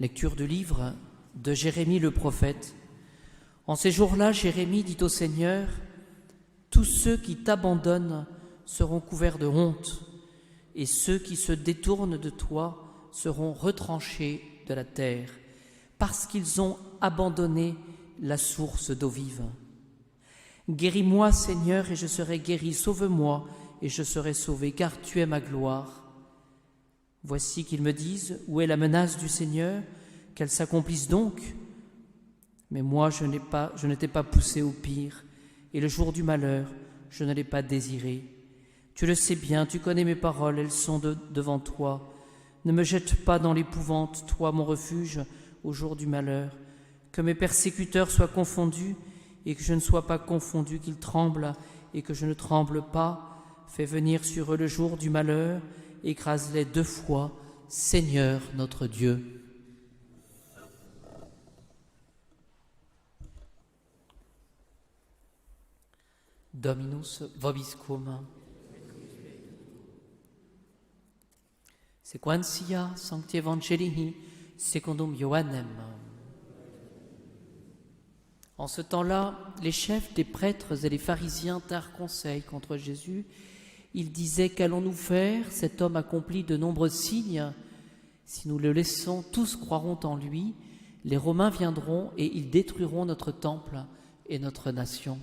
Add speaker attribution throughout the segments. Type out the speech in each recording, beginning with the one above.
Speaker 1: Lecture du livre de Jérémie le prophète. En ces jours-là, Jérémie dit au Seigneur, « Tous ceux qui t'abandonnent seront couverts de honte, et ceux qui se détournent de toi seront retranchés de la terre, parce qu'ils ont abandonné la source d'eau vive. Guéris-moi, Seigneur, et je serai guéri, sauve-moi, et je serai sauvé, car tu es ma gloire. » Voici qu'ils me disent, où est la menace du Seigneur, qu'elle s'accomplisse donc. Mais moi, je n'étais pas poussé au pire, et le jour du malheur, je ne l'ai pas désiré. Tu le sais bien, tu connais mes paroles, elles sont devant toi. Ne me jette pas dans l'épouvante, toi mon refuge, au jour du malheur. Que mes persécuteurs soient confondus, et que je ne sois pas confondu, qu'ils tremblent, et que je ne tremble pas. Fais venir sur eux le jour du malheur, écrase-les 2 fois, Seigneur notre Dieu. Dominus vobiscum. Sequentia Sancti Evangelii secundum Ioannem. En ce temps-là, les chefs des prêtres et les pharisiens tinrent conseil contre Jésus. Ils disaient, « Qu'allons-nous faire? Cet homme accomplit de nombreux signes. Si nous le laissons, tous croiront en lui. Les Romains viendront et ils détruiront notre temple et notre nation. »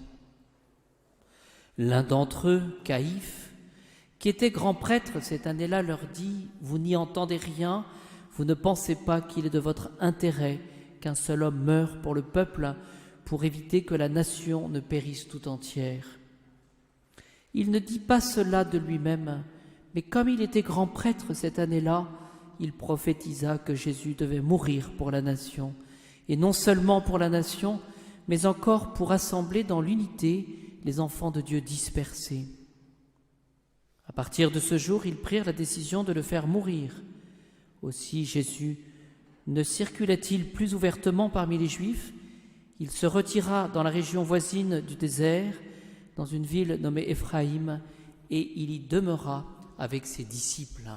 Speaker 1: L'un d'entre eux, Caïphe, qui était grand prêtre cette année-là, leur dit, « Vous n'y entendez rien, vous ne pensez pas qu'il est de votre intérêt qu'un seul homme meure pour le peuple, pour éviter que la nation ne périsse tout entière. » Il ne dit pas cela de lui-même, mais comme il était grand prêtre cette année-là, il prophétisa que Jésus devait mourir pour la nation, et non seulement pour la nation, mais encore pour rassembler dans l'unité les enfants de Dieu dispersés. À partir de ce jour, ils prirent la décision de le faire mourir. Aussi Jésus ne circulait-il plus ouvertement parmi les Juifs, il se retira dans la région voisine du désert, dans une ville nommée Éphraïm, et il y demeura avec ses disciples.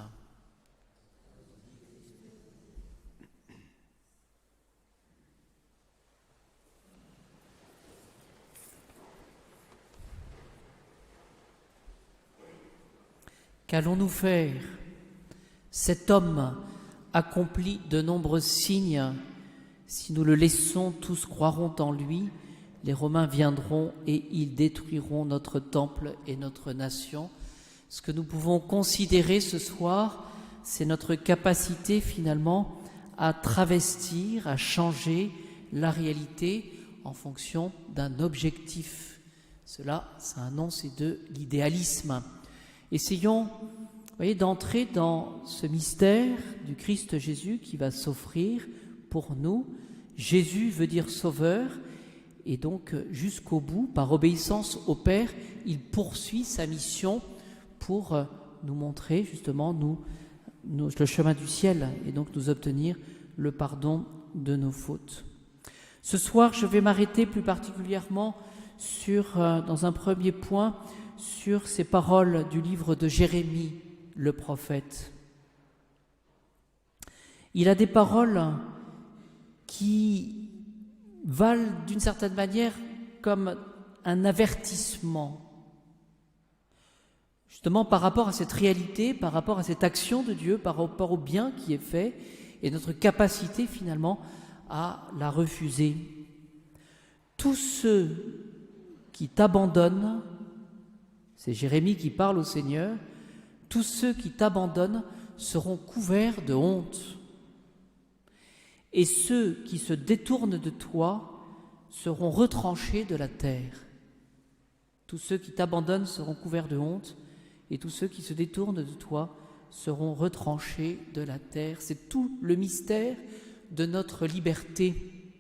Speaker 1: Qu'allons-nous faire? Cet homme accomplit de nombreux signes. Si nous le laissons, tous croiront en lui. Les Romains viendront et ils détruiront notre temple et notre nation. Ce que nous pouvons considérer ce soir, c'est notre capacité finalement à travestir, à changer la réalité en fonction d'un objectif. Cela, ça annonce de l'idéalisme. Essayons, d'entrer dans ce mystère du Christ Jésus qui va s'offrir pour nous. Jésus veut dire sauveur. Et donc, jusqu'au bout, par obéissance au Père, il poursuit sa mission pour nous montrer justement le chemin du ciel et donc nous obtenir le pardon de nos fautes. Ce soir, je vais m'arrêter plus particulièrement dans un premier point, sur ces paroles du livre de Jérémie, le prophète. Il a des paroles qui valent d'une certaine manière comme un avertissement, justement par rapport à cette réalité, par rapport à cette action de Dieu, par rapport au bien qui est fait et notre capacité finalement à la refuser. Tous ceux qui t'abandonnent, c'est Jérémie qui parle au Seigneur, tous ceux qui t'abandonnent seront couverts de honte. Et ceux qui se détournent de toi seront retranchés de la terre. Tous ceux qui t'abandonnent seront couverts de honte, et tous ceux qui se détournent de toi seront retranchés de la terre. C'est tout le mystère de notre liberté.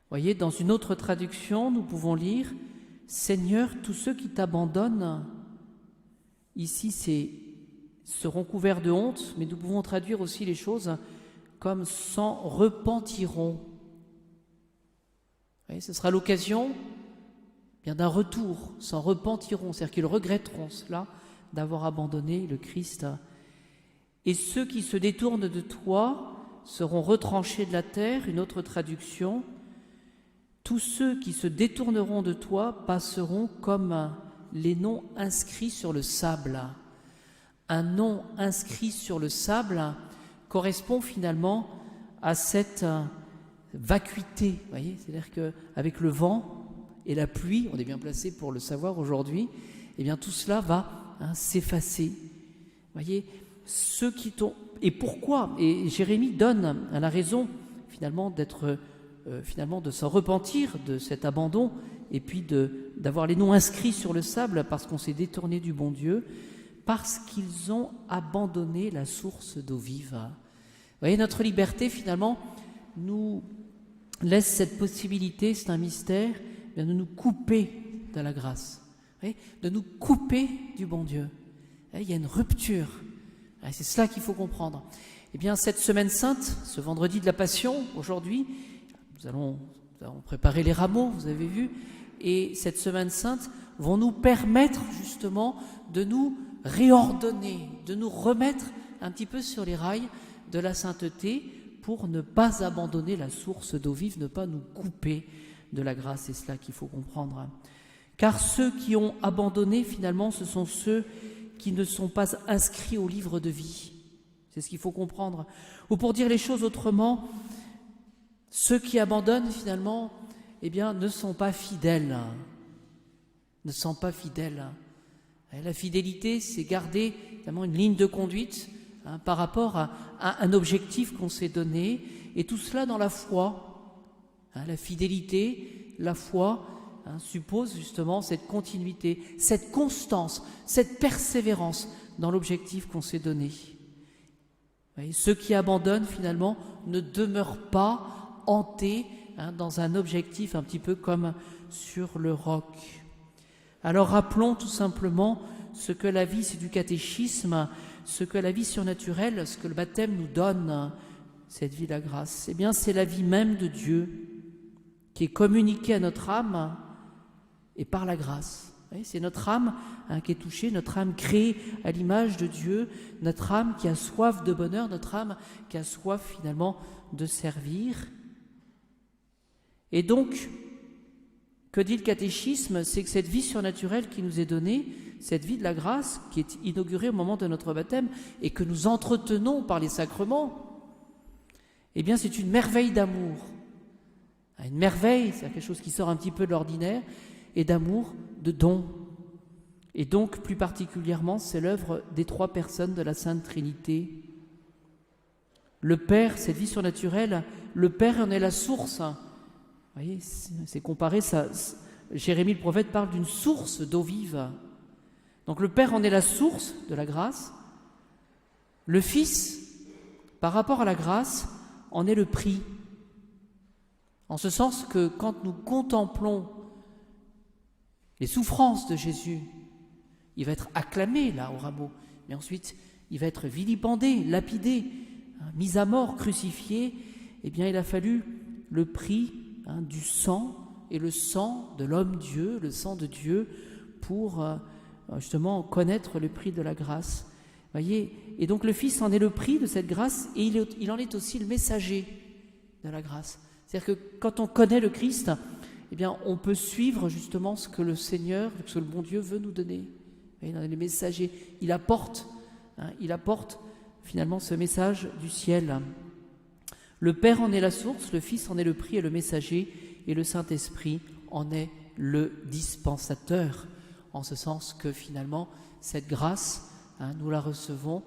Speaker 1: Voyez, dans une autre traduction, nous pouvons lire « Seigneur, tous ceux qui t'abandonnent », ici seront couverts de honte, mais nous pouvons traduire aussi les choses comme s'en repentiront. Voyez, ce sera l'occasion bien d'un retour, s'en repentiront, c'est-à-dire qu'ils regretteront cela, d'avoir abandonné le Christ. Et ceux qui se détournent de toi seront retranchés de la terre. Une autre traduction, tous ceux qui se détourneront de toi passeront comme les noms inscrits sur le sable. Un nom inscrit sur le sable correspond finalement à cette vacuité, vous voyez, c'est-à-dire qu'avec le vent et la pluie, on est bien placé pour le savoir aujourd'hui, eh bien tout cela va s'effacer. Vous voyez, ceux qui t'ont... Et pourquoi? Et Jérémie donne la raison finalement de s'en repentir de cet abandon et puis d'avoir les noms inscrits sur le sable parce qu'on s'est détourné du bon Dieu, parce qu'ils ont abandonné la source d'eau vive. Vous voyez, notre liberté finalement nous laisse cette possibilité, c'est un mystère, de nous couper de la grâce, de nous couper du bon Dieu. Il y a une rupture, c'est cela qu'il faut comprendre. Eh bien, cette semaine sainte, ce vendredi de la Passion, aujourd'hui, nous allons préparer les rameaux, vous avez vu, et cette semaine sainte vont nous permettre justement de nous réordonner, de nous remettre un petit peu sur les rails de la sainteté pour ne pas abandonner la source d'eau vive, ne pas nous couper de la grâce. C'est cela qu'il faut comprendre. Car ceux qui ont abandonné, finalement, ce sont ceux qui ne sont pas inscrits au livre de vie. C'est ce qu'il faut comprendre. Ou pour dire les choses autrement, ceux qui abandonnent, finalement, eh bien, ne sont pas fidèles. Ne sont pas fidèles. La fidélité, c'est garder évidemment une ligne de conduite par rapport à un objectif qu'on s'est donné, et tout cela dans la foi. La fidélité, la foi, suppose justement cette continuité, cette constance, cette persévérance dans l'objectif qu'on s'est donné. Ceux qui abandonnent finalement ne demeurent pas hantés dans un objectif un petit peu comme sur le roc. Alors rappelons tout simplement ce que la vie, c'est du catéchisme, ce que la vie surnaturelle, ce que le baptême nous donne, cette vie de la grâce. Eh bien, c'est la vie même de Dieu qui est communiquée à notre âme et par la grâce. C'est notre âme qui est touchée, notre âme créée à l'image de Dieu, notre âme qui a soif de bonheur, notre âme qui a soif finalement de servir. Et donc, que dit le catéchisme? C'est que cette vie surnaturelle qui nous est donnée, cette vie de la grâce qui est inaugurée au moment de notre baptême et que nous entretenons par les sacrements, eh bien c'est une merveille d'amour. Une merveille, c'est quelque chose qui sort un petit peu de l'ordinaire, et d'amour, de don. Et donc, plus particulièrement, c'est l'œuvre des trois personnes de la Sainte Trinité. Le Père, cette vie surnaturelle, le Père en est la source. Vous voyez, c'est comparé, Jérémie le prophète parle d'une source d'eau vive. Donc le Père en est la source de la grâce. Le Fils, par rapport à la grâce, en est le prix. En ce sens que quand nous contemplons les souffrances de Jésus, il va être acclamé là au rameau, mais ensuite il va être vilipendé, lapidé, mis à mort, crucifié. Eh bien il a fallu le prix du sang, et le sang de l'homme-dieu, le sang de Dieu, pour justement connaître le prix de la grâce. Voyez, et donc le Fils en est le prix de cette grâce, et il en est aussi le messager de la grâce. C'est-à-dire que quand on connaît le Christ, eh bien on peut suivre justement ce que le Seigneur, ce que le bon Dieu veut nous donner. Il en est le messager, il apporte finalement ce message du ciel. Le Père en est la source, le Fils en est le prix et le messager, et le Saint-Esprit en est le dispensateur, en ce sens que finalement, cette grâce, nous la recevons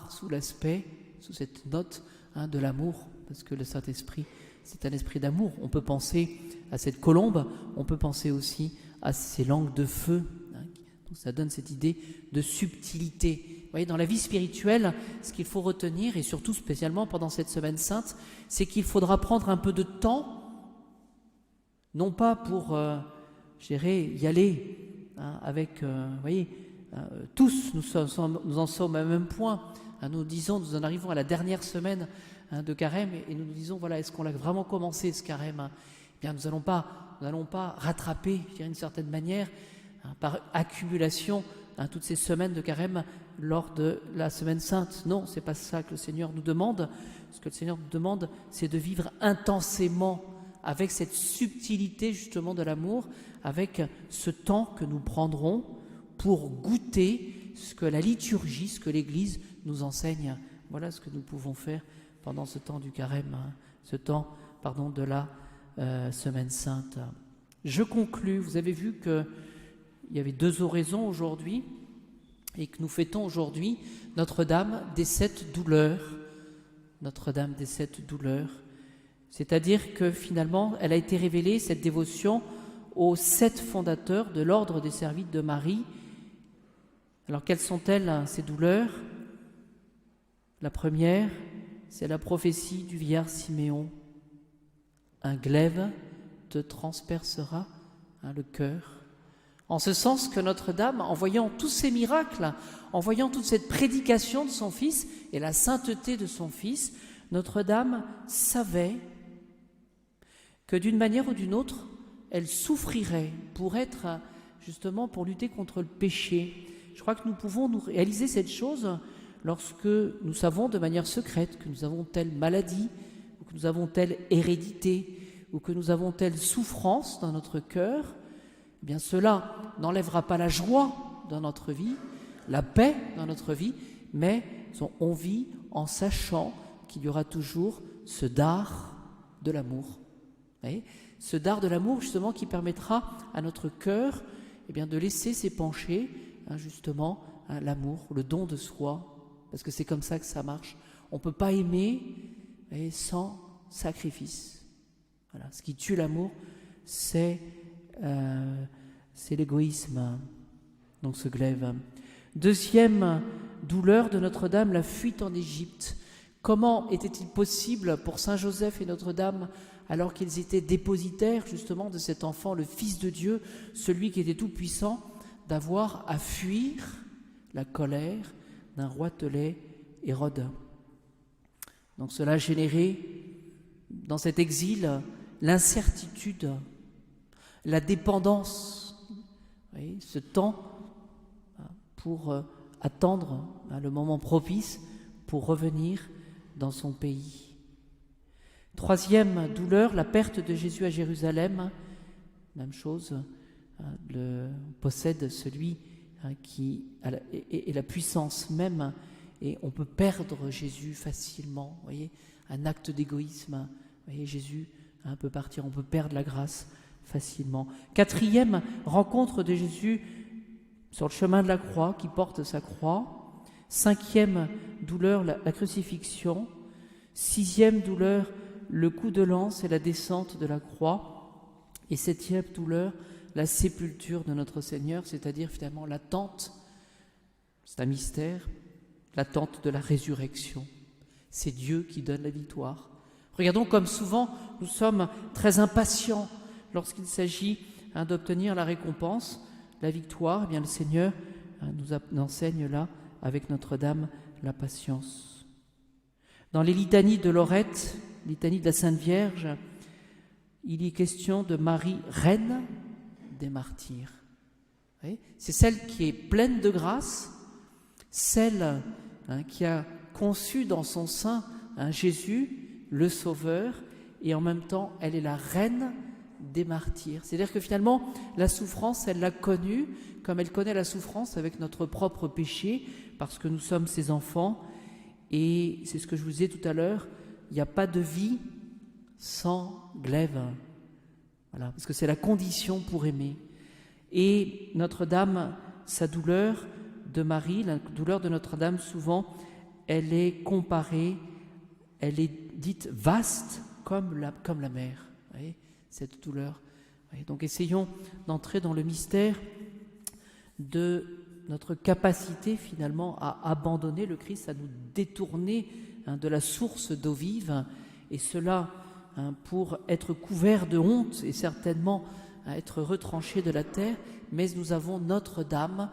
Speaker 1: sous l'aspect, sous cette note de l'amour, parce que le Saint-Esprit, c'est un esprit d'amour. On peut penser à cette colombe, on peut penser aussi à ces langues de feu. Donc ça donne cette idée de subtilité. Vous voyez, dans la vie spirituelle, ce qu'il faut retenir, et surtout spécialement pendant cette semaine sainte, c'est qu'il faudra prendre un peu de temps, non pas pour, y aller avec, vous voyez, tous nous en sommes à même point. Nous en arrivons à la dernière semaine de carême et nous nous disons, voilà, est-ce qu'on a vraiment commencé ce carême? Eh bien, nous n'allons pas rattraper, je dirais, d'une certaine manière, par accumulation toutes ces semaines de carême lors de la Semaine Sainte. Non, c'est pas ça que le Seigneur nous demande. Ce que le Seigneur nous demande, c'est de vivre intensément avec cette subtilité justement de l'amour, avec ce temps que nous prendrons pour goûter ce que la liturgie, ce que l'Église nous enseigne. Voilà ce que nous pouvons faire pendant ce temps du carême, ce temps, de la Semaine Sainte. Je conclus. Vous avez vu qu'il y avait 2 oraisons aujourd'hui et que nous fêtons aujourd'hui Notre-Dame des 7 douleurs. Notre-Dame des 7 douleurs. C'est-à-dire que finalement, elle a été révélée, cette dévotion, aux 7 fondateurs de l'ordre des Servites de Marie. Alors, quelles sont-elles, ces douleurs? La première, c'est la prophétie du vieillard Siméon. Un glaive te transpercera le cœur. En ce sens que Notre-Dame, en voyant tous ces miracles, en voyant toute cette prédication de son Fils et la sainteté de son Fils, Notre-Dame savait que d'une manière ou d'une autre, elle souffrirait pour lutter contre le péché. Je crois que nous pouvons nous réaliser cette chose lorsque nous savons de manière secrète que nous avons telle maladie, ou que nous avons telle hérédité, ou que nous avons telle souffrance dans notre cœur. Eh bien, cela n'enlèvera pas la joie dans notre vie, la paix dans notre vie, mais on vit en sachant qu'il y aura toujours ce dard de l'amour. Vous voyez, ce dard de l'amour, justement, qui permettra à notre cœur de laisser s'épancher, l'amour, le don de soi, parce que c'est comme ça que ça marche. On ne peut pas aimer sans sacrifice. Voilà. Ce qui tue l'amour, c'est l'égoïsme, donc ce glaive. Deuxième douleur de Notre-Dame, la fuite en Égypte. Comment était-il possible pour Saint Joseph et Notre-Dame, alors qu'ils étaient dépositaires justement de cet enfant, le Fils de Dieu, celui qui était tout-puissant, d'avoir à fuir la colère d'un roi telé, Hérode. Donc cela a généré dans cet exil l'incertitude, la dépendance, ce temps pour attendre le moment propice pour revenir dans son pays. Troisième douleur, la perte de Jésus à Jérusalem. Même chose, possède celui qui est la puissance même, et on peut perdre Jésus facilement. Vous voyez, un acte d'égoïsme. Vous voyez, Jésus peut partir, on peut perdre la grâce facilement. Quatrième rencontre de Jésus sur le chemin de la croix, qui porte sa croix. Cinquième douleur, la crucifixion. Sixième douleur, le coup de lance et la descente de la croix. Et septième douleur, la sépulture de notre Seigneur, c'est-à-dire finalement l'attente, c'est un mystère, l'attente de la résurrection. C'est Dieu qui donne la victoire. Regardons comme souvent nous sommes très impatients lorsqu'il s'agit d'obtenir la récompense, la victoire. Eh bien, le Seigneur nous enseigne là, avec Notre-Dame, la patience. Dans les litanies de Lorette, litanie de la Sainte Vierge, il est question de Marie, reine des martyrs. C'est celle qui est pleine de grâce, celle qui a conçu dans son sein Jésus, le Sauveur, et en même temps, elle est la reine des martyrs. C'est-à-dire que finalement, la souffrance, elle l'a connue, comme elle connaît la souffrance avec notre propre péché, parce que nous sommes ses enfants. Et c'est ce que je vous disais tout à l'heure, il n'y a pas de vie sans glaive. Voilà, parce que c'est la condition pour aimer. Et Notre-Dame, sa douleur de Marie, la douleur de Notre-Dame, souvent, elle est comparée, elle est dite vaste comme la mer. Vous voyez, cette douleur. Vous voyez, donc essayons d'entrer dans le mystère de notre capacité finalement à abandonner le Christ, à nous détourner de la source d'eau vive, et cela pour être couvert de honte et certainement à être retranché de la terre, mais nous avons Notre-Dame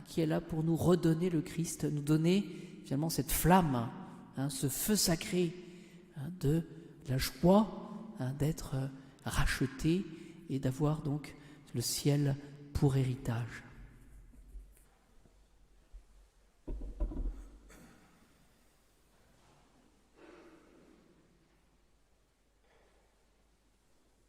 Speaker 1: qui est là pour nous redonner le Christ, nous donner finalement cette flamme, ce feu sacré de la joie d'être racheté et d'avoir donc le ciel pour héritage.